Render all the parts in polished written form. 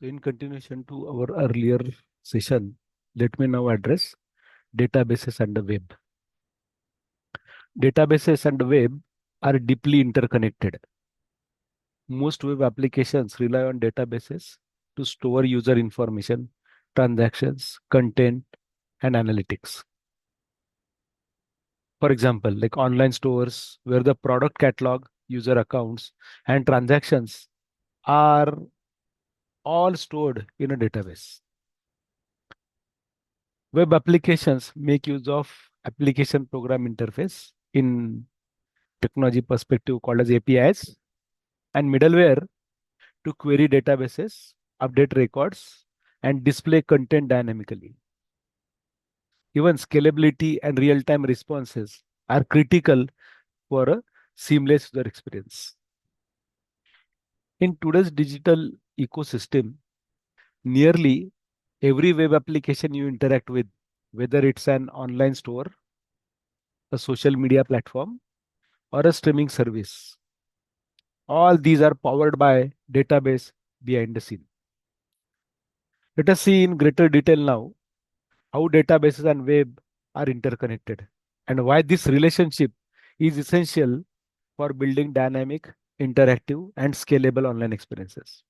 So in continuation to our earlier session, let me now address databases and the web. Databases and the web are deeply interconnected. Most web applications rely on databases to store user information, transactions, content, and analytics. For example, like online stores where the product catalog, user accounts, and transactions are all stored in a database. Web applications make use of application program interface in technology perspective called as APIs and middleware to query databases, update records, and display content dynamically. Even scalability and real-time responses are critical for a seamless user experience. In today's digital ecosystem, nearly every web application you interact with, whether it's an online store, a social media platform, or a streaming service, all these are powered by database behind the scene. Let us see in greater detail now how databases and web are interconnected and why this relationship is essential for building dynamic, interactive, and scalable online experiences.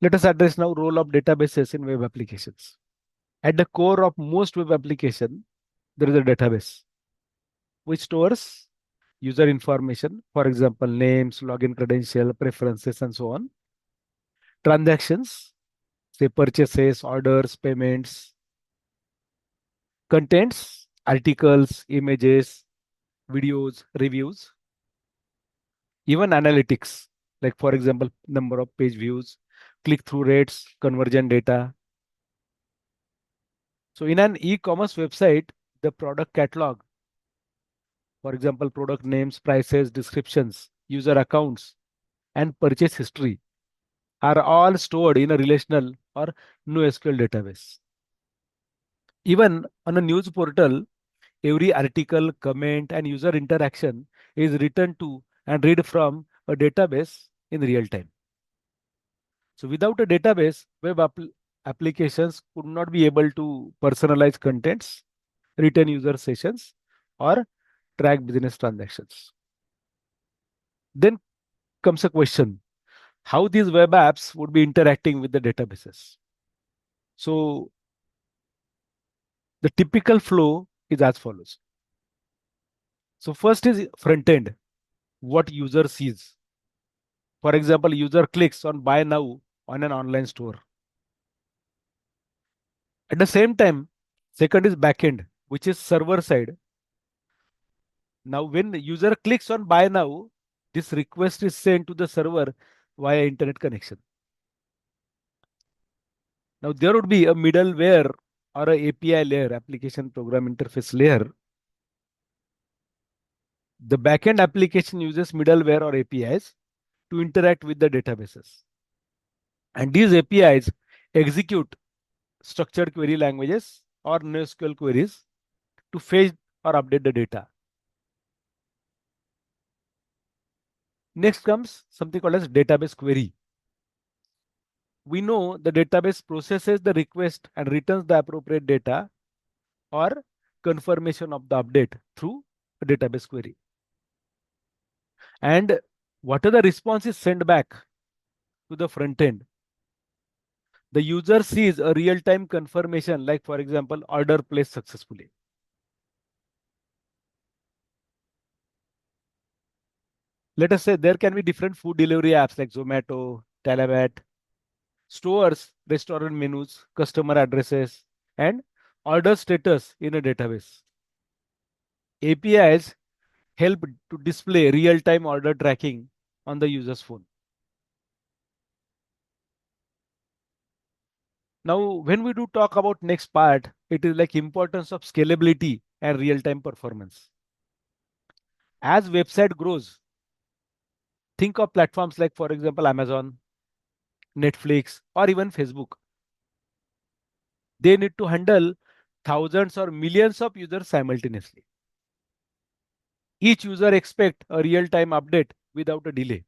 Let us address now role of databases in web applications. At the core of most web application, there is a database which stores user information, for example, names, login credential, preferences, and so on. Transactions, say purchases, orders, payments, contents, articles, images, videos, reviews, even analytics, like for example, number of page views, click-through rates, conversion data. So in an e-commerce website, the product catalog, for example, product names, prices, descriptions, user accounts, and purchase history are all stored in a relational or NoSQL database. Even on a news portal, every article, comment, and user interaction is written to and read from a database in real time. So without a database, applications could not be able to personalize contents, retain user sessions, or track business transactions. Then comes a question, how these web apps would be interacting with the databases. So the typical flow is as follows. So first is front end, what user sees. For example, user clicks on buy now on an online store. At the same time, second is backend, which is server side. Now, when the user clicks on buy now, this request is sent to the server via internet connection. Now, there would be a middleware or a API layer, application program interface layer. The backend application uses middleware or APIs to interact with the databases. And these APIs execute structured query languages or NoSQL queries to fetch or update the data. Next comes something called as database query. We know the database processes the request and returns the appropriate data or confirmation of the update through a database query. And what are the responses sent back to the front end? The user sees a real-time confirmation, like for example, order placed successfully. Let us say there can be different food delivery apps like Zomato, Talabat, stores restaurant menus, customer addresses, and order status in a database. APIs help to display real-time order tracking on the user's phone. Now, when we do talk about next part, it is like importance of scalability and real-time performance. As website grows, think of platforms like, for example, Amazon, Netflix, or even Facebook. They need to handle thousands or millions of users simultaneously. Each user expects a real-time update without a delay.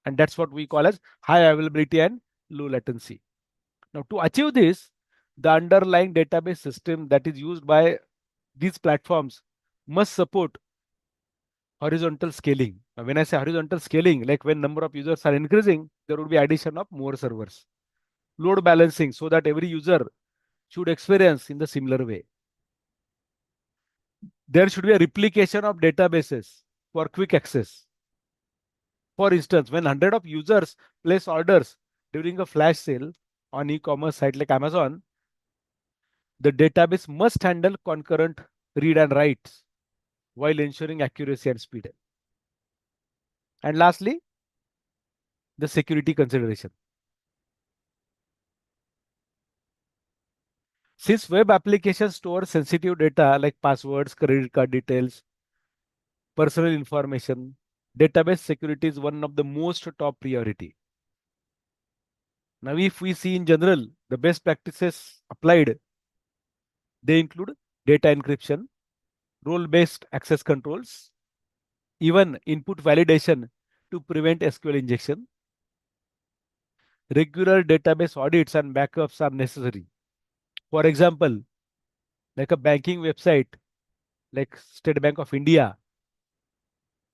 And that's what we call as high availability and low latency. Now, to achieve this, the underlying database system that is used by these platforms must support horizontal scaling. Now, when I say horizontal scaling, like when number of users are increasing, there would be addition of more servers. Load balancing, so that every user should experience in the similar way. There should be a replication of databases for quick access. For instance, when hundred of users place orders during a flash sale on e-commerce site like Amazon, the database must handle concurrent read and writes while ensuring accuracy and speed. And lastly, the security consideration. Since web applications store sensitive data like passwords, credit card details, personal information, database security is one of the most top priority. Now, if we see in general, the best practices applied, they include data encryption, role-based access controls, even input validation to prevent SQL injection. Regular database audits and backups are necessary. For example, like a banking website like State Bank of India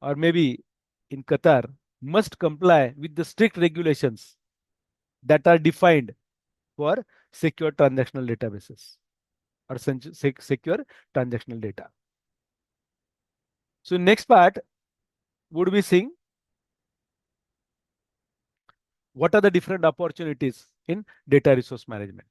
or maybe in Qatar must comply with the strict regulations that are defined for secure transactional databases or secure transactional data. So next part would be seeing what are the different opportunities in data resource management.